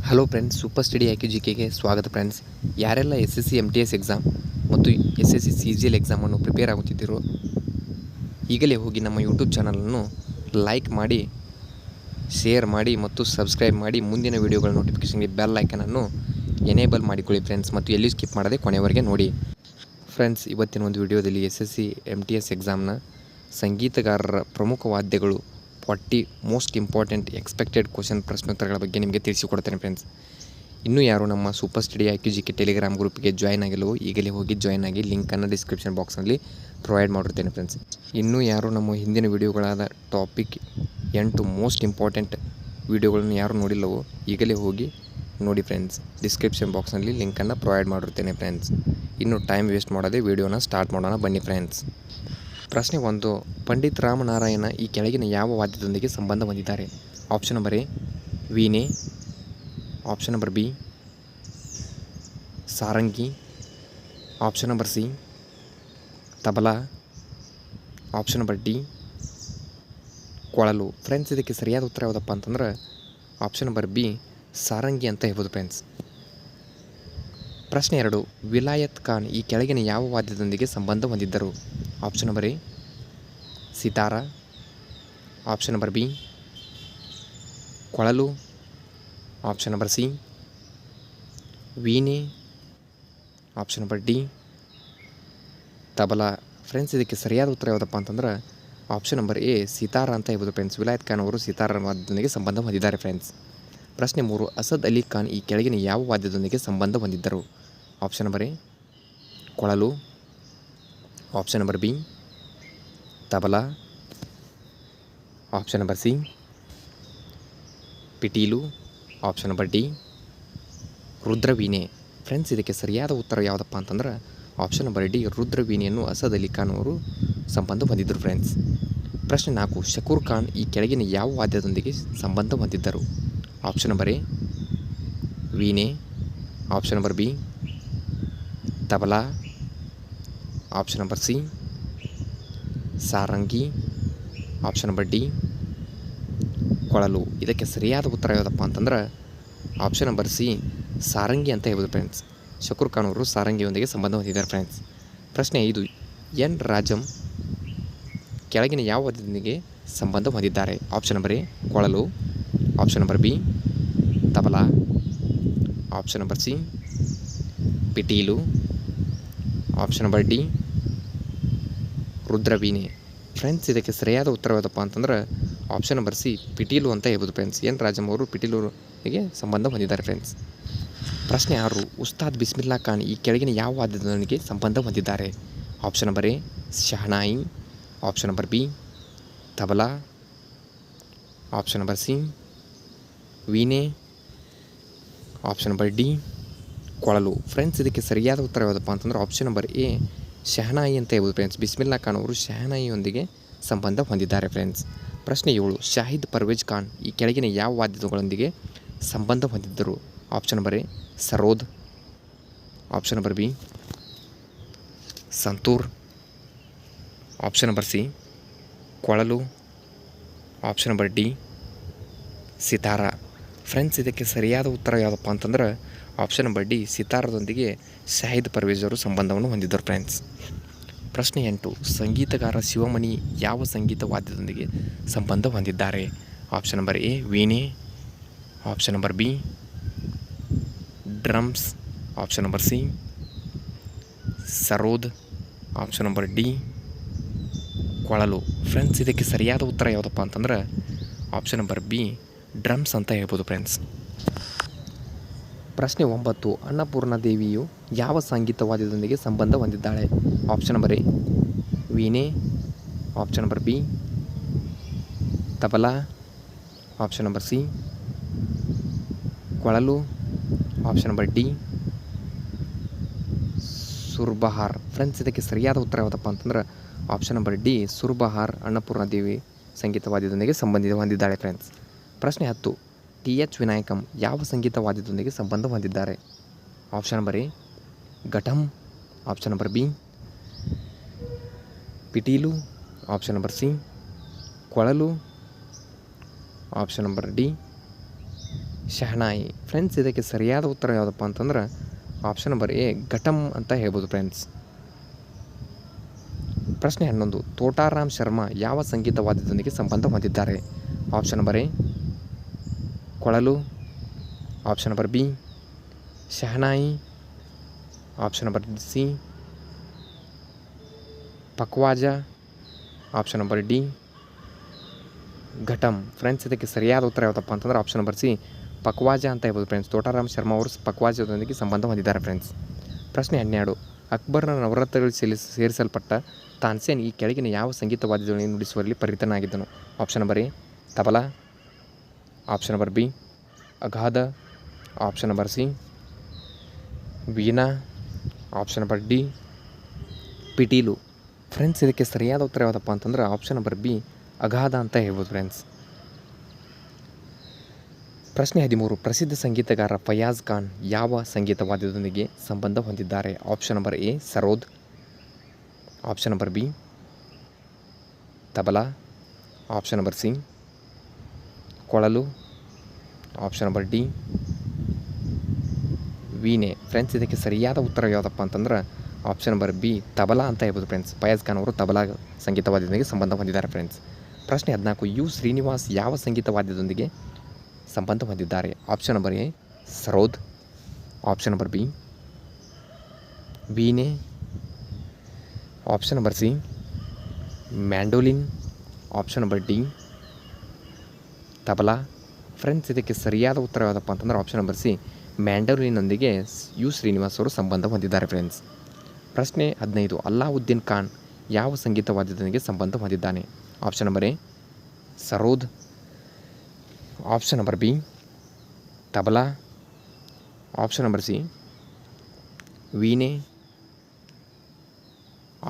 Hello friends, super study IQ GK ಸ್ವಾಗತ friends. ಯಾರೆಲ್ಲ SSC MTS exam ಮತ್ತು SSC CGL ಎಕ್ಸಾಮನ್ನು prepare ಆಗುತ್ತಿದ್ದೀರೋ ಈಗಲೇ ಹೋಗಿ ನಮ್ಮ ಯೂಟ್ಯೂಬ್ ಚಾನಲನ್ನು ಲೈಕ್ ಮಾಡಿ, ಶೇರ್ ಮಾಡಿ ಮತ್ತು ಸಬ್ಸ್ಕ್ರೈಬ್ ಮಾಡಿ ಮುಂದಿನ ವೀಡಿಯೋಗಳ ನೋಟಿಫಿಕೇಷನ್ಗೆ ಬೆಲ್ ಐಕನನ್ನು ಎನೇಬಲ್ ಮಾಡಿಕೊಳ್ಳಿ ಫ್ರೆಂಡ್ಸ್. ಮತ್ತು ಎಲ್ಲಿ ಸ್ಕಿಪ್ ಮಾಡದೆ ಕೊನೆವರೆಗೆ ನೋಡಿ ಫ್ರೆಂಡ್ಸ್. ಇವತ್ತಿನ ಒಂದು ವಿಡಿಯೋದಲ್ಲಿ SSC MTS ಎಕ್ಸಾಮ್ನ ಸಂಗೀತಗಾರರ ಪ್ರಮುಖ ವಾದ್ಯಗಳು 40 ಮೋಸ್ಟ್ ಇಂಪಾರ್ಟೆಂಟ್ ಎಕ್ಸ್ಪೆಕ್ಟೆಡ್ ಕ್ವಶನ್ ಪ್ರಶ್ನೋತ್ತರಗಳ ಬಗ್ಗೆ ನಿಮಗೆ ತಿಳಿಸಿಕೊಡ್ತೇನೆ ಫ್ರೆಂಡ್ಸ್. ಇನ್ನೂ ಯಾರು ನಮ್ಮ super study IQ GK Telegram ಗ್ರೂಪ್ಗೆ ಜಾಯ್ನ್ ಆಗಿಲ್ಲವೋ ಈಗಲೇ ಹೋಗಿ ಜಾಯ್ನ್ ಆಗಿ, ಲಿಂಕನ್ನು ಡಿಸ್ಕ್ರಿಪ್ಷನ್ ಬಾಕ್ಸ್ನಲ್ಲಿ ಪ್ರೊವೈಡ್ ಮಾಡಿರ್ತೇನೆ ಫ್ರೆಂಡ್ಸ್. ಇನ್ನೂ ಯಾರು ನಮ್ಮ ಹಿಂದಿನ ವಿಡಿಯೋಗಳಾದ ಟಾಪಿಕ್ 8 ಮೋಸ್ಟ್ ಇಂಪಾರ್ಟೆಂಟ್ ವಿಡಿಯೋಗಳನ್ನು ಯಾರು ನೋಡಿಲ್ಲವೋ ಈಗಲೇ ಹೋಗಿ ನೋಡಿ ಫ್ರೆಂಡ್ಸ್. ಡಿಸ್ಕ್ರಿಪ್ಷನ್ ಬಾಕ್ಸ್ನಲ್ಲಿ ಲಿಂಕನ್ನು ಪ್ರೊವೈಡ್ ಮಾಡಿರ್ತೇನೆ ಫ್ರೆಂಡ್ಸ್. ಇನ್ನು ಟೈಮ್ ವೇಸ್ಟ್ ಮಾಡದೆ ವಿಡಿಯೋನ ಸ್ಟಾರ್ಟ್ ಮಾಡೋಣ ಬನ್ನಿ ಫ್ರೆಂಡ್ಸ್. ಪ್ರಶ್ನೆ 1. ಪಂಡಿತ್ ರಾಮನಾರಾಯಣ ಈ ಕೆಳಗಿನ ಯಾವ ವಾದ್ಯದೊಂದಿಗೆ ಸಂಬಂಧ ಹೊಂದಿದ್ದಾರೆ? ಆಪ್ಷನ್ ನಂಬರ್ ಎ ವೀಣೆ, option number B Sarangi, option number C tabla, option number D ಕೊಳಲು. ಫ್ರೆಂಡ್ಸ್, ಇದಕ್ಕೆ ಸರಿಯಾದ ಉತ್ತರ ಯಾವುದಪ್ಪ ಅಂತಂದ್ರೆ ಆಪ್ಷನ್ ನಂಬರ್ ಬಿ ಸಾರಂಗಿ ಅಂತ ಹೇಳ್ಬೋದು ಫ್ರೆಂಡ್ಸ್. ಪ್ರಶ್ನೆ 2. ವಿಲಾಯತ್ ಖಾನ್ ಈ ಕೆಳಗಿನ ಯಾವ ವಾದ್ಯದೊಂದಿಗೆ ಸಂಬಂಧ ಹೊಂದಿದ್ದರು? Option number A Sithara, option number B ಕೊಳಲು, ಆಪ್ಷನ್ ನಂಬರ್ ಸಿ ವೀಣೆ, option number D tabla. Friends, ಇದಕ್ಕೆ ಸರಿಯಾದ ಉತ್ತರ ಯಾವುದಪ್ಪ ಅಂತಂದ್ರೆ ಆಪ್ಷನ್ ನಂಬರ್ ಎ ಸಿತಾರ ಅಂತ ಹೇಳ್ಬೋದು ಫ್ರೆಂಡ್ಸ್. ವಿಲಾಯತ್ ಖಾನ್ ಅವರು ಸಿತಾರ ವಾದ್ಯದೊಂದಿಗೆ ಸಂಬಂಧ ಹೊಂದಿದ್ದಾರೆ ಫ್ರೆಂಡ್ಸ್. ಪ್ರಶ್ನೆ 3. ಅಸದ್ ಅಲಿ ಖಾನ್ ಈ ಕೆಳಗಿನ ಯಾವ ವಾದ್ಯದೊಂದಿಗೆ ಸಂಬಂಧ ಹೊಂದಿದ್ದರು? ಆಪ್ಷನ್ ನಂಬರ್ ಎ ಕೊಳಲು, option number B tabla, option number C ಪಿಟೀಲು, ಆಪ್ಷನ್ ನಂಬರ್ ಡಿ ರುದ್ರವೀಣೆ. ಫ್ರೆಂಡ್ಸ್, ಇದಕ್ಕೆ ಸರಿಯಾದ ಉತ್ತರ ಯಾವುದಪ್ಪ ಅಂತಂದ್ರೆ ಆಪ್ಷನ್ ನಂಬರ್ ಡಿ ರುದ್ರವೀಣೆಯನ್ನು ಅಸದ್ ಅಲಿ ಖಾನ್ ಅವರು ಸಂಬಂಧ ಹೊಂದಿದ್ದರು ಫ್ರೆಂಡ್ಸ್. ಪ್ರಶ್ನೆ 4. ಶಕೂರ್ ಖಾನ್ ಈ ಕೆಳಗಿನ ಯಾವ ವಾದ್ಯದೊಂದಿಗೆ ಸಂಬಂಧ ಹೊಂದಿದ್ದರು? ಆಪ್ಷನ್ ನಂಬರ್ ಎ ವೀಣೆ, option number B tabla, option number C sarangi, option number D ಕೊಳಲು. ಇದಕ್ಕೆ ಸರಿಯಾದ ಉತ್ತರ ಯಾವುದಪ್ಪ ಅಂತಂದ್ರೆ ಆಪ್ಷನ್ ನಂಬರ್ ಸಿ ಸಾರಂಗಿ ಅಂತ ಹೇಳ್ಬೋದು ಫ್ರೆಂಡ್ಸ್. ಶಕೂರ್ ಖಾನ್ ಅವರು ಸಾರಂಗಿಯೊಂದಿಗೆ ಸಂಬಂಧ ಹೊಂದಿದ್ದಾರೆ ಫ್ರೆಂಡ್ಸ್. ಪ್ರಶ್ನೆ 5. ಎನ್ ರಾಜಂ ಕೆಳಗಿನ ಯಾವ ವಾದ್ಯದೊಂದಿಗೆ ಸಂಬಂಧ ಹೊಂದಿದ್ದಾರೆ? ಆಪ್ಷನ್ ನಂಬರ್ ಎ ಕೊಳಲು, option number B tabla, option number C ಪಿಟೀಲು, ಆಪ್ಷನ್ ನಂಬರ್ ಡಿ ರುದ್ರವೀಣೆ. ಫ್ರೆಂಡ್ಸ್, ಇದಕ್ಕೆ ಸರಿಯಾದ ಉತ್ತರ ಯಾವುದಪ್ಪ ಅಂತಂದ್ರೆ ಆಪ್ಷನ್ ನಂಬರ್ ಸಿ ಪಿಟೀಲು ಅಂತ ಹೇಳ್ಬೋದು ಫ್ರೆಂಡ್ಸ್. ಎನ್ ರಾಜಂ ಅವರು ಪಿಟೀಲುಗೆ ಸಂಬಂಧ ಹೊಂದಿದ್ದಾರೆ ಫ್ರೆಂಡ್ಸ್. ಪ್ರಶ್ನೆ 6. ಉಸ್ತಾದ್ ಬಿಸ್ಮಿಲ್ಲಾ ಖಾನ್ ಈ ಕೆಳಗಿನ ಯಾವ ವಾದ್ಯದೊಂದಿಗೆ ಸಂಬಂಧ ಹೊಂದಿದ್ದಾರೆ? Option number A shehnai, option number B tabla, option number C ವೀಣೆ, ಆಪ್ಷನ್ ನಂಬರ್ ಡಿ ಕೊಳಲು. ಫ್ರೆಂಡ್ಸ್, ಇದಕ್ಕೆ ಸರಿಯಾದ ಉತ್ತರ ಯಾವುದಪ್ಪ ಅಂತಂದ್ರೆ ಆಪ್ಷನ್ ನಂಬರ್ ಎ ಶಹನಾಯಿ ಅಂತ ಹೇಳ್ಬೋದು ಫ್ರೆಂಡ್ಸ್. ಬಿಸ್ಮಿಲ್ಲಾ ಖಾನ್ ಅವರು ಶಹನಾಯಿಯೊಂದಿಗೆ ಸಂಬಂಧ ಹೊಂದಿದ್ದಾರೆ ಫ್ರೆಂಡ್ಸ್. ಪ್ರಶ್ನೆ 7. ಶಾಹಿದ್ ಪರ್ವೇಜ್ ಖಾನ್ ಈ ಕೆಳಗಿನ ಯಾವ ವಾದ್ಯಗಳೊಂದಿಗೆ ಸಂಬಂಧ ಹೊಂದಿದ್ದರು? Option number A sarod, option number B santoor, option number C ಕೊಳಲು, option number D sitar. Friends, ಇದಕ್ಕೆ ಸರಿಯಾದ ಉತ್ತರ ಯಾವುದಪ್ಪ ಅಂತಂದ್ರೆ ಆಪ್ಷನ್ ನಂಬರ್ ಡಿ ಸಿತಾರದೊಂದಿಗೆ ಶಾಹಿದ್ ಪರ್ವೇಜ್ ಅವರು ಸಂಬಂಧವನ್ನು ಹೊಂದಿದ್ದರು ಫ್ರೆಂಡ್ಸ್. ಪ್ರಶ್ನೆ 8. ಸಂಗೀತಗಾರ ಶಿವಮಣಿ ಯಾವ ಸಂಗೀತ ವಾದ್ಯದೊಂದಿಗೆ ಸಂಬಂಧ ಹೊಂದಿದ್ದಾರೆ? ಆಪ್ಷನ್ ನಂಬರ್ ಎ ವೀಣೆ, option number B drums, option number C sarod, option number D ಕೊಳಲು. ಫ್ರೆಂಡ್ಸ್, ಇದಕ್ಕೆ ಸರಿಯಾದ ಉತ್ತರ ಯಾವುದಪ್ಪ ಅಂತಂದ್ರೆ ಆಪ್ಷನ್ ನಂಬರ್ ಬಿ ಡ್ರಮ್ಸ್ ಅಂತ ಹೇಳ್ಬೋದು ಫ್ರೆಂಡ್ಸ್. ಪ್ರಶ್ನೆ 9. ಅನ್ನಪೂರ್ಣ ದೇವಿಯು ಯಾವ ಸಂಗೀತ ವಾದ್ಯದೊಂದಿಗೆ ಸಂಬಂಧ ಹೊಂದಿದ್ದಾಳೆ? ಆಪ್ಷನ್ ನಂಬರ್ ಎ ವೀಣೆ, option number B tabla, option number C ಕೊಳಲು, ಆಪ್ಷನ್ ನಂಬರ್ ಡಿ ಸುರ್ಬಹಾರ್. ಫ್ರೆಂಡ್ಸ್, ಇದಕ್ಕೆ ಸರಿಯಾದ ಉತ್ತರ ಯಾವುದಪ್ಪ ಅಂತಂದ್ರೆ ಆಪ್ಷನ್ ನಂಬರ್ ಡಿ ಸುರ್ಬಹಾರ್ ಅನ್ನಪೂರ್ಣ ದೇವಿ ಸಂಗೀತ ವಾದ್ಯದೊಂದಿಗೆ ಸಂಬಂಧ ಹೊಂದಿದ್ದಾಳೆ ಫ್ರೆಂಡ್ಸ್. ಪ್ರಶ್ನೆ 10. TH ವಿನಾಯಕಂ ಯಾವ ಸಂಗೀತ ವಾದ್ಯದೊಂದಿಗೆ ಸಂಬಂಧ ಹೊಂದಿದ್ದಾರೆ? Option number A ghatam, option number B ಪಿಟೀಲು, ಆಪ್ಷನ್ ನಂಬರ್ ಸಿ ಕೊಳಲು, option number D shehnai. Friends ಇದಕ್ಕೆ ಸರಿಯಾದ ಉತ್ತರ ಯಾವುದಪ್ಪ ಅಂತಂದ್ರೆ ಆಪ್ಷನ್ ನಂಬರ್ ಎ ಘಟಂ ಅಂತ ಹೇಳ್ಬೋದು ಫ್ರೆಂಡ್ಸ್. ಪ್ರಶ್ನೆ 11. ತೋಟಾರಾಮ್ ಶರ್ಮಾ ಯಾವ ಸಂಗೀತ ವಾದ್ಯದೊಂದಿಗೆ ಸಂಬಂಧ ಹೊಂದಿದ್ದಾರೆ? ಆಪ್ಷನ್ ನಂಬರ್ ಎ ಕೊಳಲು, option number B shehnai, option number C pakhawaj, option number D ghatam. Friends ಇದಕ್ಕೆ ಸರಿಯಾದ ಉತ್ತರ ಯಾವುದಪ್ಪ ಅಂತಂದ್ರೆ ಆಪ್ಷನ್ ನಂಬರ್ ಸಿ ಪಕ್ವಾಜ ಅಂತ ಹೇಳ್ಬೋದು ಫ್ರೆಂಡ್ಸ್. ತೋಟಾರಾಮ್ ಶರ್ಮಾ ಅವರು ಪಕ್ವಾಜದೊಂದಿಗೆ ಸಂಬಂಧ ಹೊಂದಿದ್ದಾರೆ ಫ್ರೆಂಡ್ಸ್. ಪ್ರಶ್ನೆ 12. ಅಕ್ಬರ್ನ ನವರತ್ನಗಳು ಸೇರಿಸಲ್ಪಟ್ಟ ತಾನ್ಸೇನ್ ಈ ಕೆಳಗಿನ ಯಾವ ಸಂಗೀತ ವಾದ್ಯದೊಂದಿಗೆ ನುಡಿಸುವಲ್ಲಿ ಪರಿಣಿತನಾಗಿದ್ದನು? Option number A tabla, option number B ಅಗಾಧ, option number C veena, option number D ಪಿಟೀಲು. ಫ್ರೆಂಡ್ಸ್ ಇದಕ್ಕೆ ಸರಿಯಾದ ಉತ್ತರ ಯಾವುದಪ್ಪ ಅಂತಂದ್ರೆ ಆಪ್ಷನ್ ನಂಬರ್ ಬಿ ಅಗಾಧ ಅಂತ ಹೇಳ್ಬೋದು ಫ್ರೆಂಡ್ಸ್. ಪ್ರಶ್ನೆ 13. ಪ್ರಸಿದ್ಧ ಸಂಗೀತಗಾರ ಫಯಾಜ್ ಖಾನ್ ಯಾವ ಸಂಗೀತ ವಾದ್ಯದೊಂದಿಗೆ ಸಂಬಂಧ ಹೊಂದಿದ್ದಾರೆ? Option number A sarod, option number B tabla, option number C ಕೊಳಲು, ಆಪ್ಷನ್ ನಂಬರ್ ಡಿ ವೀಣೆ. ಫ್ರೆಂಡ್ಸ್ ಇದಕ್ಕೆ ಸರಿಯಾದ ಉತ್ತರ ಯಾವುದಪ್ಪ ಅಂತಂದ್ರೆ ಆಪ್ಷನ್ ನಂಬರ್ ಬಿ ತಬಲಾ ಅಂತ ಹೇಳ್ಬೋದು ಫ್ರೆಂಡ್ಸ್. ಫಯಾಜ್ ಖಾನ್ ಅವರು ತಬಲಾ ಸಂಗೀತ ವಾದ್ಯದೊಂದಿಗೆ ಸಂಬಂಧ ಹೊಂದಿದ್ದಾರೆ ಫ್ರೆಂಡ್ಸ್. ಪ್ರಶ್ನೆ 14. ಯು ಶ್ರೀನಿವಾಸ್ ಯಾವ ಸಂಗೀತ ವಾದ್ಯದೊಂದಿಗೆ ಸಂಬಂಧ ಹೊಂದಿದ್ದಾರೆ? Option number A sarod, option number B ವೀಣೆ, option number C mandolin, option number D tabla. Friends ಇದಕ್ಕೆ ಸರಿಯಾದ ಉತ್ತರ ಯಾವುದಪ್ಪ ಅಂತಂದ್ರೆ ಆಪ್ಷನ್ ನಂಬರ್ ಸಿ ಮ್ಯಾಂಡೋಲಿನ್ನೊಂದಿಗೆ ಯು ಶ್ರೀನಿವಾಸ್ ಅವರು ಸಂಬಂಧ ಹೊಂದಿದ್ದಾರೆ ಫ್ರೆಂಡ್ಸ್. ಪ್ರಶ್ನೆ 15. ಅಲ್ಲಾವುದ್ದೀನ್ ಖಾನ್ ಯಾವ ಸಂಗೀತ ವಾದ್ಯದೊಂದಿಗೆ ಸಂಬಂಧ ಹೊಂದಿದ್ದಾನೆ? Option number A sarod, option number B tabla, option number C ವೀಣೆ,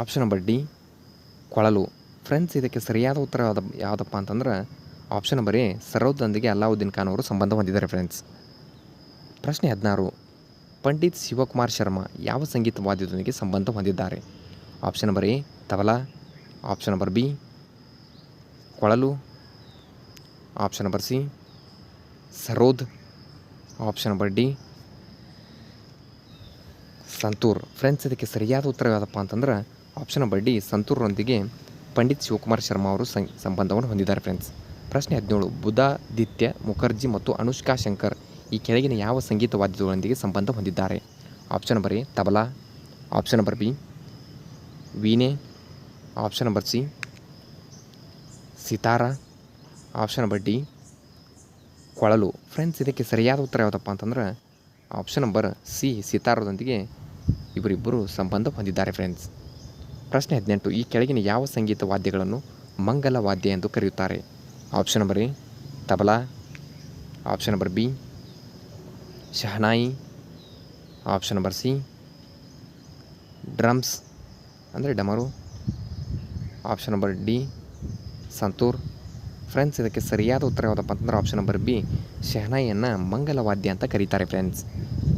ಆಪ್ಷನ್ ನಂಬರ್ ಡಿ ಕೊಳಲು. ಫ್ರೆಂಡ್ಸ್ ಇದಕ್ಕೆ ಸರಿಯಾದ ಉತ್ತರ ಯಾವುದಪ್ಪ ಅಂತಂದ್ರೆ ಆಪ್ಷನ್ ನಂಬರ್ ಎ ಸರೋದ್ನೊಂದಿಗೆ ಅಲ್ಲಾವುದ್ದೀನ್ ಖಾನ್ ಅವರು ಸಂಬಂಧ ಹೊಂದಿದ್ದಾರೆ ಫ್ರೆಂಡ್ಸ್. ಪ್ರಶ್ನೆ 16. ಪಂಡಿತ್ ಶಿವಕುಮಾರ್ ಶರ್ಮಾ ಯಾವ ಸಂಗೀತ ವಾದ್ಯದೊಂದಿಗೆ ಸಂಬಂಧ ಹೊಂದಿದ್ದಾರೆ? Option number A tabla, option number B ಕೊಳಲು, option number C sarod, option number D santoor. Friends ಇದಕ್ಕೆ ಸರಿಯಾದ ಉತ್ತರ ಯಾವುದಪ್ಪ ಅಂತಂದ್ರೆ ಆಪ್ಷನ್ ನಂಬರ್ ಡಿ ಸಂತೂರ್ನೊಂದಿಗೆ ಪಂಡಿತ್ ಶಿವಕುಮಾರ್ ಶರ್ಮಾ ಅವರು ಸಂಬಂಧವನ್ನು ಹೊಂದಿದ್ದಾರೆ ಫ್ರೆಂಡ್ಸ್. ಪ್ರಶ್ನೆ 17. ಬುಧಾದಿತ್ಯ ಮುಖರ್ಜಿ ಮತ್ತು ಅನುಷ್ಕಾ ಶಂಕರ್ ಈ ಕೆಳಗಿನ ಯಾವ ಸಂಗೀತ ವಾದ್ಯದೊಂದಿಗೆ ಸಂಬಂಧ ಹೊಂದಿದ್ದಾರೆ? Option number A tabla, option number B ವೀಣೆ, option number C sitar, option number D ಕೊಳಲು. ಫ್ರೆಂಡ್ಸ್ ಇದಕ್ಕೆ ಸರಿಯಾದ ಉತ್ತರ ಯಾವುದಪ್ಪ ಅಂತಂದ್ರೆ ಆಪ್ಷನ್ ನಂಬರ್ ಸಿ ಸಿತಾರದೊಂದಿಗೆ ಇವರಿಬ್ಬರು ಸಂಬಂಧ ಹೊಂದಿದ್ದಾರೆ ಫ್ರೆಂಡ್ಸ್. ಪ್ರಶ್ನೆ 18. ಈ ಕೆಳಗಿನ ಯಾವ ಸಂಗೀತ ವಾದ್ಯಗಳನ್ನು ಮಂಗಲ ವಾದ್ಯ ಎಂದು ಕರೆಯುತ್ತಾರೆ? Option number A tabla, option number B shehnai, option number C drums ಅಂದರೆ ಡಮರು, option number D santoor. Friends ಇದಕ್ಕೆ ಸರಿಯಾದ ಉತ್ತರ ಯಾವುದಪ್ಪ ಅಂತಂದ್ರೆ ಆಪ್ಷನ್ ನಂಬರ್ ಬಿ ಶಹನಾಯಿಯನ್ನು ಮಂಗಲವಾದ್ಯ ಅಂತ ಕರೀತಾರೆ ಫ್ರೆಂಡ್ಸ್.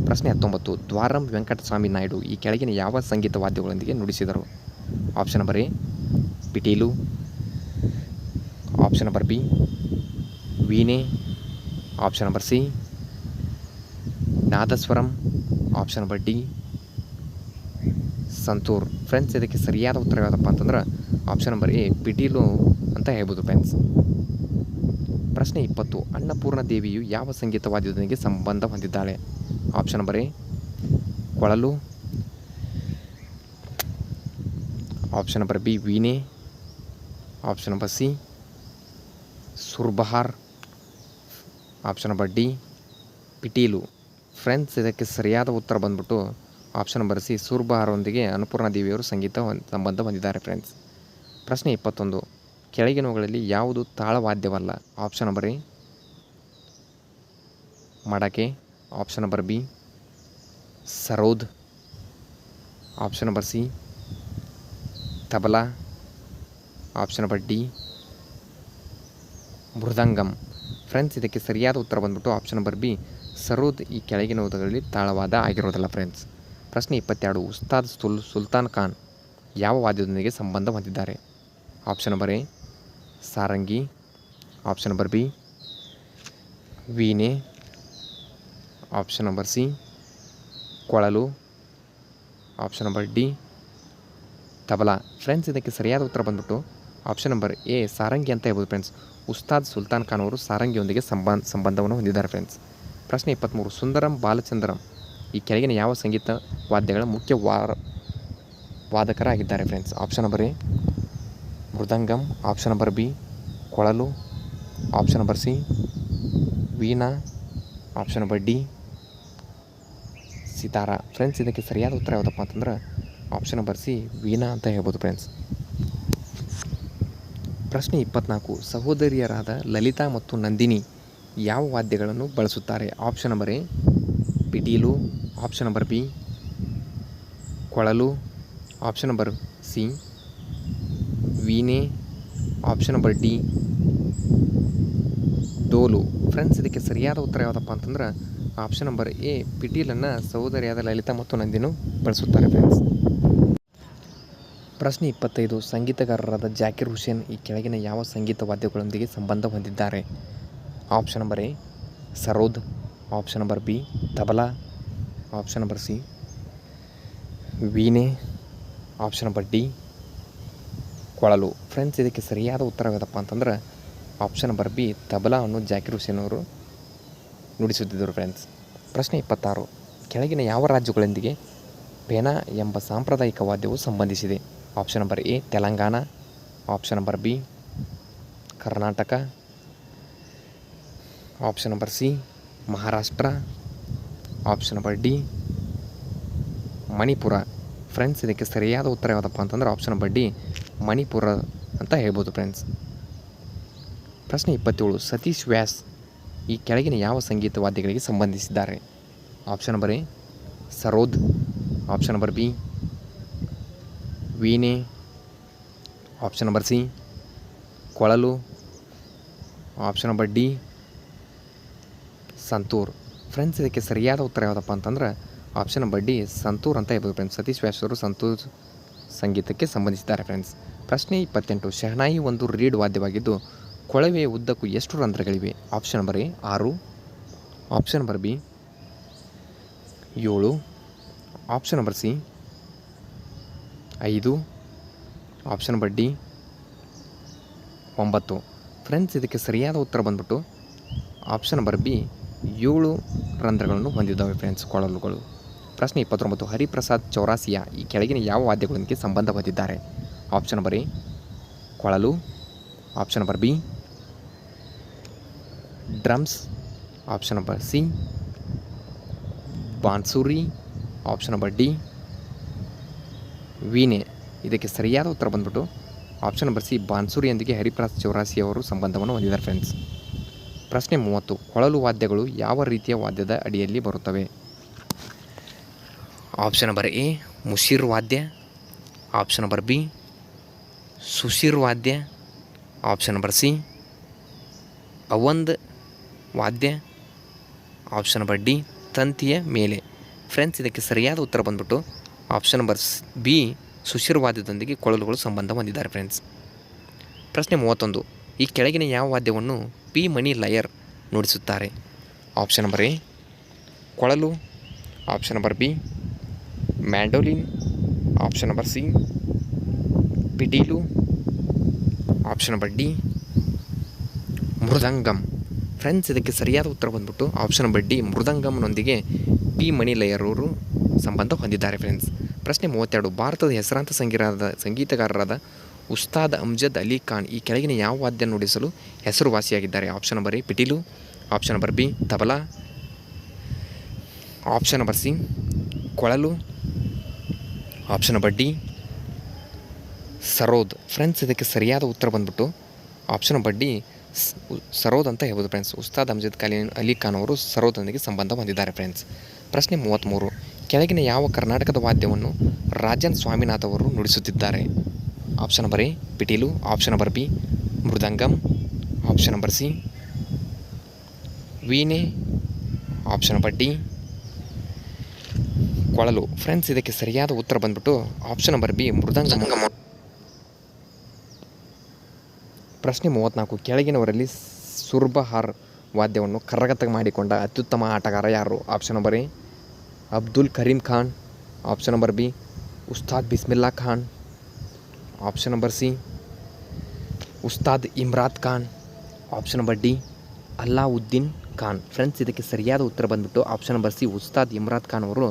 ಪ್ರಶ್ನೆ 19. ದ್ವಾರಂ ವೆಂಕಟಸ್ವಾಮಿ ನಾಯ್ಡು ಈ ಕೆಳಗಿನ ಯಾವ ಸಂಗೀತ ವಾದ್ಯಗಳೊಂದಿಗೆ ನುಡಿಸಿದರು? ಆಪ್ಷನ್ ನಂಬರ್ ಎ ಪಿಟೀಲು, ಆಪ್ಷನ್ ನಂಬರ್ ಬಿ ವೀಣೆ, option number C nadaswaram, option number D santoor. Friends ಇದಕ್ಕೆ ಸರಿಯಾದ ಉತ್ತರ ಯಾವುದಪ್ಪ ಅಂತಂದ್ರೆ ಆಪ್ಷನ್ ನಂಬರ್ ಎ ಪಿಟೀಲು ಅಂತ ಹೇಳ್ಬೋದು ಫ್ರೆಂಡ್ಸ್. ಪ್ರಶ್ನೆ 20. ಅನ್ನಪೂರ್ಣ ದೇವಿಯು ಯಾವ ಸಂಗೀತ ವಾದ್ಯದೊಂದಿಗೆ ಸಂಬಂಧ ಹೊಂದಿದ್ದಾಳೆ? ಆಪ್ಷನ್ ನಂಬರ್ ಎ ಕೊಳಲು, ಆಪ್ಷನ್ ನಂಬರ್ ಬಿ ವೀಣೆ, option number C ಸುರ್ಬಹಾರ್, option number D ಪಿಟೀಲು. ಫ್ರೆಂಡ್ಸ್ ಇದಕ್ಕೆ ಸರಿಯಾದ ಉತ್ತರ ಬಂದ್ಬಿಟ್ಟು ಆಪ್ಷನ್ ನಂಬರ್ ಸಿ ಸುರ್ಬಹಾರೊಂದಿಗೆ ಅನ್ನಪೂರ್ಣ ದೇವಿಯವರು ಸಂಗೀತ ಸಂಬಂಧ ಹೊಂದಿದ್ದಾರೆ ಫ್ರೆಂಡ್ಸ್. ಪ್ರಶ್ನೆ 21. ಕೆಳಗಿನವುಗಳಲ್ಲಿ ಯಾವುದು ತಾಳವಾದ್ಯವಲ್ಲ? ಆಪ್ಷನ್ ನಂಬರ್ ಎ ಮಡಕೆ, option number B sarod, option number C tabla, option number D mridangam. Friends ಇದಕ್ಕೆ ಸರಿಯಾದ ಉತ್ತರ ಬಂದ್ಬಿಟ್ಟು ಆಪ್ಷನ್ ನಂಬರ್ ಬಿ ಸರೋದ್ ಈ ಕೆಳಗಿನವುಗಳಲ್ಲಿ ತಾಳವಾದ ಆಗಿರೋದಿಲ್ಲ ಫ್ರೆಂಡ್ಸ್. ಪ್ರಶ್ನೆ 22. ಉಸ್ತಾದ್ ಸುಲ್ತಾನ್ ಖಾನ್ ಯಾವ ವಾದ್ಯದೊಂದಿಗೆ ಸಂಬಂಧ ಹೊಂದಿದ್ದಾರೆ? Option number A Sarangi, option number B ವೀಣೆ, ಆಪ್ಷನ್ ನಂಬರ್ ಸಿ ಕೊಳಲು, option number D tabla. Friends ಇದಕ್ಕೆ ಸರಿಯಾದ ಉತ್ತರ ಬಂದ್ಬಿಟ್ಟು ಆಪ್ಷನ್ ನಂಬರ್ ಎ ಸಾರಂಗಿ ಅಂತ ಹೇಳ್ಬೋದು ಫ್ರೆಂಡ್ಸ್. ಉಸ್ತಾದ್ ಸುಲ್ತಾನ್ ಖಾನ್ ಅವರು ಸಾರಂಗಿಯೊಂದಿಗೆ ಸಂಬಂಧವನ್ನು ಹೊಂದಿದ್ದಾರೆ ಫ್ರೆಂಡ್ಸ್. ಪ್ರಶ್ನೆ 23 ಸುಂದರಂ ಬಾಲಚಂದ್ರಂ ಈ ಕೆಳಗಿನ ಯಾವ ಸಂಗೀತ ವಾದ್ಯಗಳ ಮುಖ್ಯ ವಾದಕರಾಗಿದ್ದಾರೆ friends. Option number A mridangam, option number B ಕೊಳಲು, option number C veena, option number D sitar. Friends ಇದಕ್ಕೆ ಸರಿಯಾದ ಉತ್ತರ ಯಾವುದಪ್ಪ ಅಂತಂದ್ರೆ ಆಪ್ಷನ್ ನಂಬರ್ ಸಿ ವೀಣಾ ಅಂತ ಹೇಳ್ಬೋದು ಫ್ರೆಂಡ್ಸ್. ಪ್ರಶ್ನೆ 24 ಸಹೋದರಿಯರಾದ ಲಲಿತಾ ಮತ್ತು ನಂದಿನಿ ಯಾವ ವಾದ್ಯಗಳನ್ನು ಬಳಸುತ್ತಾರೆ. ಆಪ್ಷನ್ ನಂಬರ್ ಎ ಪಿಟೀಲು, ಆಪ್ಷನ್ ನಂಬರ್ ಬಿ ಕೊಳಲು, ಆಪ್ಷನ್ ನಂಬರ್ ಸಿ ವೀಣೆ, ಆಪ್ಷನ್ ನಂಬರ್ ಡಿ ಡೋಲು. ಫ್ರೆಂಡ್ಸ್ ಇದಕ್ಕೆ ಸರಿಯಾದ ಉತ್ತರ ಯಾವುದಪ್ಪ ಅಂತಂದ್ರೆ ಆಪ್ಷನ್ ನಂಬರ್ ಎ ಪಿಟೀಲನ್ನು ಸಹೋದರಿಯಾದ ಲಲಿತಾ ಮತ್ತು ನಂದಿನಿ ಬಳಸುತ್ತಾರೆ ಫ್ರೆಂಡ್ಸ್. ಪ್ರಶ್ನೆ 25 ಸಂಗೀತಗಾರರಾದ ಜಾಕಿರ್ ಹುಸೇನ್ ಈ ಕೆಳಗಿನ ಯಾವ ಸಂಗೀತ ವಾದ್ಯಗಳೊಂದಿಗೆ ಸಂಬಂಧ ಹೊಂದಿದ್ದಾರೆ. Option number A sarod, option number B tabla, option number C ವೀಣೆ, ಆಪ್ಷನ್ ನಂಬರ್ ಡಿ ಕೊಳಲು. ಫ್ರೆಂಡ್ಸ್ ಇದಕ್ಕೆ ಸರಿಯಾದ ಉತ್ತರ ಯಾವುದಪ್ಪ ಅಂತಂದ್ರೆ ಆಪ್ಷನ್ ನಂಬರ್ ಬಿ ತಬಲಾವನ್ನು ಜಾಕಿರ್ ಹುಸೇನ್ ಅವರು ನುಡಿಸುತ್ತಿದ್ದರು ಫ್ರೆಂಡ್ಸ್. ಪ್ರಶ್ನೆ 26 ಕೆಳಗಿನ ಯಾವ ರಾಜ್ಯಗಳೊಂದಿಗೆ ಪೇನಾ ಎಂಬ ಸಾಂಪ್ರದಾಯಿಕ ವಾದ್ಯವು ಸಂಬಂಧಿಸಿದೆ. Option number A Telangana, option number B Karnataka, option number C Maharashtra, option number D Manipur. Friends ಇದಕ್ಕೆ ಸರಿಯಾದ ಉತ್ತರ ಯಾವುದಪ್ಪ ಅಂತಂದ್ರೆ ಆಪ್ಷನ್ ನಂಬರ್ ಡಿ ಮಣಿಪುರ ಅಂತ ಹೇಳ್ಬೋದು ಫ್ರೆಂಡ್ಸ್. ಪ್ರಶ್ನೆ 27 ಸತೀಶ್ ವ್ಯಾಸ್ ಈ ಕೆಳಗಿನ ಯಾವ ಸಂಗೀತ ವಾದ್ಯಗಳಿಗೆ ಸಂಬಂಧಿಸಿದ್ದಾರೆ. Option number A sarod, option number B ವೀಣೆ, ಆಪ್ಷನ್ ನಂಬರ್ ಸಿ ಕೊಳಲು, option number D santoor. Friends ಇದಕ್ಕೆ ಸರಿಯಾದ ಉತ್ತರ ಯಾವುದಪ್ಪ ಅಂತಂದ್ರೆ ಆಪ್ಷನ್ ನಂಬರ್ ಡಿ ಸಂತೂರ್ ಅಂತ ಹೇಳ್ಬೋದು ಫ್ರೆಂಡ್ಸ್. ಸತೀಶ್ ವ್ಯಾಸ್ ಅವರು ಸಂತೂರ್ ಸಂಗೀತಕ್ಕೆ ಸಂಬಂಧಿಸಿದ್ದಾರೆ ಫ್ರೆಂಡ್ಸ್. ಪ್ರಶ್ನೆ 28 ಶಹನಾಯಿ ಒಂದು ರೀಡ್ ವಾದ್ಯವಾಗಿದ್ದು ಕೊಳವೆಯ ಉದ್ದಕ್ಕೂ ಎಷ್ಟು ರಂಧ್ರಗಳಿವೆ. Option number A 6, option number B 7, option number C 5, option number D 9. Friends ಇದಕ್ಕೆ ಸರಿಯಾದ ಉತ್ತರ ಬಂದ್ಬಿಟ್ಟು ಆಪ್ಷನ್ ನಂಬರ್ ಬಿ 7 ರಂಧ್ರಗಳನ್ನು ಹೊಂದಿದ್ದಾವೆ ಫ್ರೆಂಡ್ಸ್ ಕೊಳಲುಗಳು. ಪ್ರಶ್ನೆ 29 ಹರಿಪ್ರಸಾದ್ ಚೌರಾಸಿಯಾ ಈ ಕೆಳಗಿನ ಯಾವ ವಾದ್ಯಗಳೊಂದಿಗೆ ಸಂಬಂಧ ಹೊಂದಿದ್ದಾರೆ. ಆಪ್ಷನ್ ನಂಬರ್ ಎ ಕೊಳಲು, option number B drums, option number C bansuri, option number D ವೀಣೆ. ಇದಕ್ಕೆ ಸರಿಯಾದ ಉತ್ತರ ಬಂದ್ಬಿಟ್ಟು ಆಪ್ಷನ್ ನಂಬರ್ ಸಿ ಬಾನ್ಸೂರಿಯೊಂದಿಗೆ ಹರಿಪ್ರಸಾದ್ ಚೌರಾಸಿ ಅವರು ಸಂಬಂಧವನ್ನು ಹೊಂದಿದ್ದಾರೆ ಫ್ರೆಂಡ್ಸ್. ಪ್ರಶ್ನೆ 30 ಕೊಳಲು ವಾದ್ಯಗಳು ಯಾವ ರೀತಿಯ ವಾದ್ಯದ ಅಡಿಯಲ್ಲಿ ಬರುತ್ತವೆ. ಆಪ್ಷನ್ ನಂಬರ್ ಎ ಮುಷಿರ್ ವಾದ್ಯ, ಆಪ್ಷನ್ ನಂಬರ್ ಬಿ ಸುಶಿರ್ ವಾದ್ಯ, ಆಪ್ಷನ್ ನಂಬರ್ ಸಿ ಅವಂದ್ ವಾದ್ಯ, ಆಪ್ಷನ್ ನಂಬರ್ ಡಿ ತಂತಿಯ ಮೇಲೆ. ಫ್ರೆಂಡ್ಸ್ ಇದಕ್ಕೆ ಸರಿಯಾದ ಉತ್ತರ ಬಂದ್ಬಿಟ್ಟು ಆಪ್ಷನ್ ನಂಬರ್ ಬಿ ಸುಶಿರ್ ವಾದ್ಯದೊಂದಿಗೆ ಕೊಳಲುಗಳು ಸಂಬಂಧ ಹೊಂದಿದ್ದಾರೆ ಫ್ರೆಂಡ್ಸ್. ಪ್ರಶ್ನೆ 31 ಈ ಕೆಳಗಿನ ಯಾವ ವಾದ್ಯವನ್ನು ಪಿ ಮಣಿ ಲಯರ್ ನುಡಿಸುತ್ತಾರೆ. ಆಪ್ಷನ್ ನಂಬರ್ ಎ ಕೊಳಲು, option number B mandolin, option number C ಪಿಟೀಲು, option number D mridangam. Friends ಇದಕ್ಕೆ ಸರಿಯಾದ ಉತ್ತರ ಬಂದ್ಬಿಟ್ಟು ಆಪ್ಷನ್ ನಂಬರ್ ಡಿ ಮೃದಂಗಂನೊಂದಿಗೆ ಪಿ ಮಣಿ ಲಯರ್ ಅವರು ಸಂಬಂಧ ಹೊಂದಿದ್ದಾರೆ ಫ್ರೆಂಡ್ಸ್. ಪ್ರಶ್ನೆ 32 ಭಾರತದ ಹೆಸರಾಂತ ಸಂಗೀತಗಾರರಾದ ಉಸ್ತಾದ್ ಅಮ್ಜದ್ ಅಲಿ ಖಾನ್ ಈ ಕೆಳಗಿನ ಯಾವ ವಾದ್ಯ ನುಡಿಸಲು ಹೆಸರುವಾಸಿಯಾಗಿದ್ದಾರೆ. ಆಪ್ಷನ್ ನಂಬರ್ ಎ ಪಿಟೀಲು, option number B tabla, option number C ಕೊಳಲು, option number D sarod. Friends ಇದಕ್ಕೆ ಸರಿಯಾದ ಉತ್ತರ ಬಂದ್ಬಿಟ್ಟು ಆಪ್ಷನ್ ನಂಬರ್ ಡಿ ಸರೋದ್ ಅಂತ ಹೇಳ್ಬೋದು ಫ್ರೆಂಡ್ಸ್. ಉಸ್ತಾದ್ ಅಮ್ಜದ್ ಅಲಿ ಖಾನ್ ಅವರು ಸರೋದೊಂದಿಗೆ ಸಂಬಂಧ ಹೊಂದಿದ್ದಾರೆ ಫ್ರೆಂಡ್ಸ್. ಪ್ರಶ್ನೆ 33 ಕೆಳಗಿನ ಯಾವ ಕರ್ನಾಟಕದ ವಾದ್ಯವನ್ನು ರಾಜನ್ ಸ್ವಾಮಿನಾಥ್ ಅವರು ನುಡಿಸುತ್ತಿದ್ದಾರೆ. ಆಪ್ಷನ್ ನಂಬರ್ ಎ ಪಿಟೀಲು, option number B mridangam, option number C ವೀಣೆ, ಆಪ್ಷನ್ ನಂಬರ್ ಡಿ ಕೊಳಲು. ಫ್ರೆಂಡ್ಸ್ ಇದಕ್ಕೆ ಸರಿಯಾದ ಉತ್ತರ ಬಂದ್ಬಿಟ್ಟು ಆಪ್ಷನ್ ನಂಬರ್ ಬಿ ಮೃದಂಗಂ. ಪ್ರಶ್ನೆ 34 ಕೆಳಗಿನವರಲ್ಲಿ ಸುರ್ಬಹಾರ್ ವಾದ್ಯವನ್ನು ಕರಗತ ಮಾಡಿಕೊಂಡ ಅತ್ಯುತ್ತಮ ಆಟಗಾರ ಯಾರು? Option number A Abdul Karim Khan, option number B Ustad Bismillah Khan, option number C Ustad Imrat Khan, option number D Allauddin Khan. Friends, ಇದಕ್ಕೆ ಸರಿಯಾದ ಉತ್ತರ ಬಂದುಬಿಟ್ಟು option number C Ustad Imrat Khan ಅವರು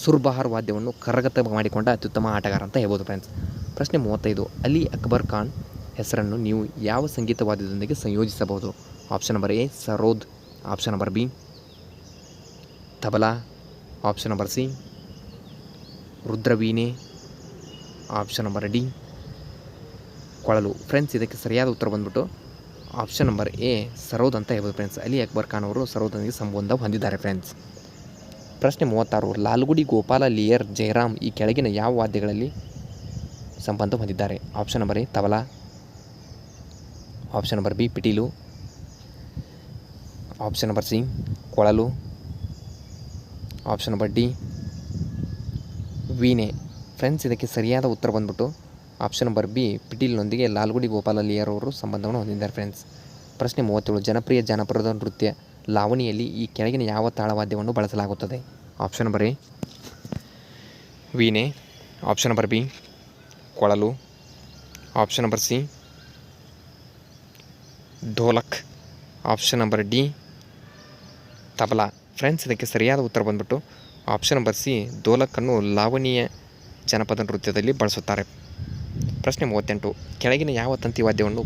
ಸುರ್ಬಹಾರ್ ವಾದ್ಯವನ್ನು ಕರಗತ ಮಾಡಿಕೊಂಡ ಅತ್ಯುತ್ತಮ ಆಟಗಾರ ಅಂತ ಹೇಳ್ಬೋದು ಫ್ರೆಂಡ್ಸ್. ಪ್ರಶ್ನೆ 35, ಅಲಿ ಅಕ್ಬರ್ ಖಾನ್ ಹೆಸರನ್ನು ನೀವು ಯಾವ ಸಂಗೀತ ವಾದ್ಯದೊಂದಿಗೆ ಸಂಯೋಜಿಸಬಹುದು? Option number A sarod, option number B tabla, option number C ರುದ್ರವೀಣೆ, ಆಪ್ಷನ್ ನಂಬರ್ ಡಿ ಕೊಳಲು. ಫ್ರೆಂಡ್ಸ್, ಇದಕ್ಕೆ ಸರಿಯಾದ ಉತ್ತರ ಬಂದ್ಬಿಟ್ಟು ಆಪ್ಷನ್ ನಂಬರ್ ಎ ಸರೋದ್ ಅಂತ ಹೇಳ್ಬೋದು ಫ್ರೆಂಡ್ಸ್. ಅಲಿ ಅಕ್ಬರ್ ಖಾನ್ ಅವರು ಸರೋದೊಂದಿಗೆ ಸಂಬಂಧ ಹೊಂದಿದ್ದಾರೆ ಫ್ರೆಂಡ್ಸ್. ಪ್ರಶ್ನೆ 36, ಲಾಲ್ಗುಡಿ ಗೋಪಾಲ ಲಿಯರ್ ಜಯರಾಮ್ ಈ ಕೆಳಗಿನ ಯಾವ ವಾದ್ಯಗಳಲ್ಲಿ ಸಂಬಂಧ ಹೊಂದಿದ್ದಾರೆ? Option number A tabla, option number B ಪಿಟೀಲು, ಆಪ್ಷನ್ ನಂಬರ್ ಸಿ ಕೊಳಲು, ಆಪ್ಷನ್ ನಂಬರ್ ಡಿ ವೀಣೆ. ಫ್ರೆಂಡ್ಸ್, ಇದಕ್ಕೆ ಸರಿಯಾದ ಉತ್ತರ ಬಂದ್ಬಿಟ್ಟು ಆಪ್ಷನ್ ನಂಬರ್ ಬಿ ಪಿಟೀಲ್ನೊಂದಿಗೆ ಲಾಲ್ಗುಡಿ ಗೋಪಾಲ ಲಿಯರ್ ಅವರು ಸಂಬಂಧವನ್ನು ಹೊಂದಿದ್ದಾರೆ ಫ್ರೆಂಡ್ಸ್. ಪ್ರಶ್ನೆ 37, ಜನಪ್ರಿಯ ಜಾನಪದ ನೃತ್ಯ ಲಾವಣಿಯಲ್ಲಿ ಈ ಕೆಳಗಿನ ಯಾವ ತಾಳವಾದ್ಯವನ್ನು ಬಳಸಲಾಗುತ್ತದೆ? ಆಪ್ಷನ್ ನಂಬರ್ ಎ ವೀಣೆ, ಆಪ್ಷನ್ ನಂಬರ್ ಬಿ ಕೊಳಲು, option number C dholak, option number D tabla. Friends, ಇದಕ್ಕೆ ಸರಿಯಾದ ಉತ್ತರ ಬಂದ್ಬಿಟ್ಟು ಆಪ್ಷನ್ ನಂಬರ್ ಸಿ ಢೋಲಕ್ಕನ್ನು ಲಾವಣಿಯ ಜನಪದ ನೃತ್ಯದಲ್ಲಿ ಬಳಸುತ್ತಾರೆ. ಪ್ರಶ್ನೆ 38, ಕೆಳಗಿನ ಯಾವ ತಂತಿವಾದ್ಯವನ್ನು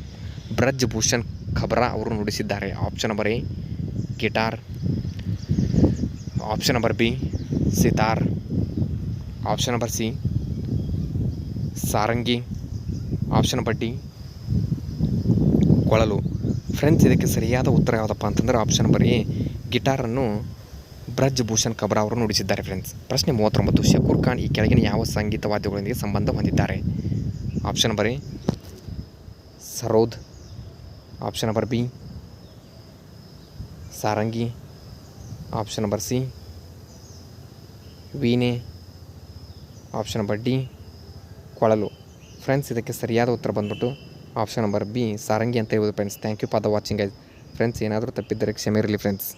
ಬ್ರಜ್ ಭೂಷಣ್ ಖಬ್ರಾ ಅವರು ನುಡಿಸಿದ್ದಾರೆ? Option number A guitar, option number B sitar, option number C sarangi, option number D ಕೊಳಲು. ಫ್ರೆಂಡ್ಸ್, ಇದಕ್ಕೆ ಸರಿಯಾದ ಉತ್ತರ ಯಾವುದಪ್ಪ ಅಂತಂದರೆ ಆಪ್ಷನ್ ನಂಬರ್ ಎ ಗಿಟಾರನ್ನು ಬ್ರಜ್ ಭೂಷಣ್ ಖಬ್ರಾ ಅವರು ನುಡಿಸಿದ್ದಾರೆ ಫ್ರೆಂಡ್ಸ್. ಪ್ರಶ್ನೆ 39, ಶಕೂರ್ ಖಾನ್ ಈ ಕೆಳಗಿನ ಯಾವ ಸಂಗೀತ ವಾದ್ಯಗಳೊಂದಿಗೆ ಸಂಬಂಧ ಹೊಂದಿದ್ದಾರೆ? Option number A sarod, option number B Sarangi, option number C ವೀಣೆ, ಆಪ್ಷನ್ ನಂಬರ್ ಡಿ ಕೊಳಲು. ಫ್ರೆಂಡ್ಸ್, ಇದಕ್ಕೆ ಸರಿಯಾದ ಉತ್ತರ ಬಂದ್ಬಿಟ್ಟು ಆಪ್ಷನ್ ನಂಬರ್ ಬಿ ಸಾರಂಗಿ ಅಂತ ಹೇಳ್ಬೋದು friends. Thank you for the watching guys. Friends, ಏನಾದರೂ ತಪ್ಪಿದ್ದರೆ ಕ್ಷಮೆ ಇರಲಿ ಫ್ರೆಂಡ್ಸ್.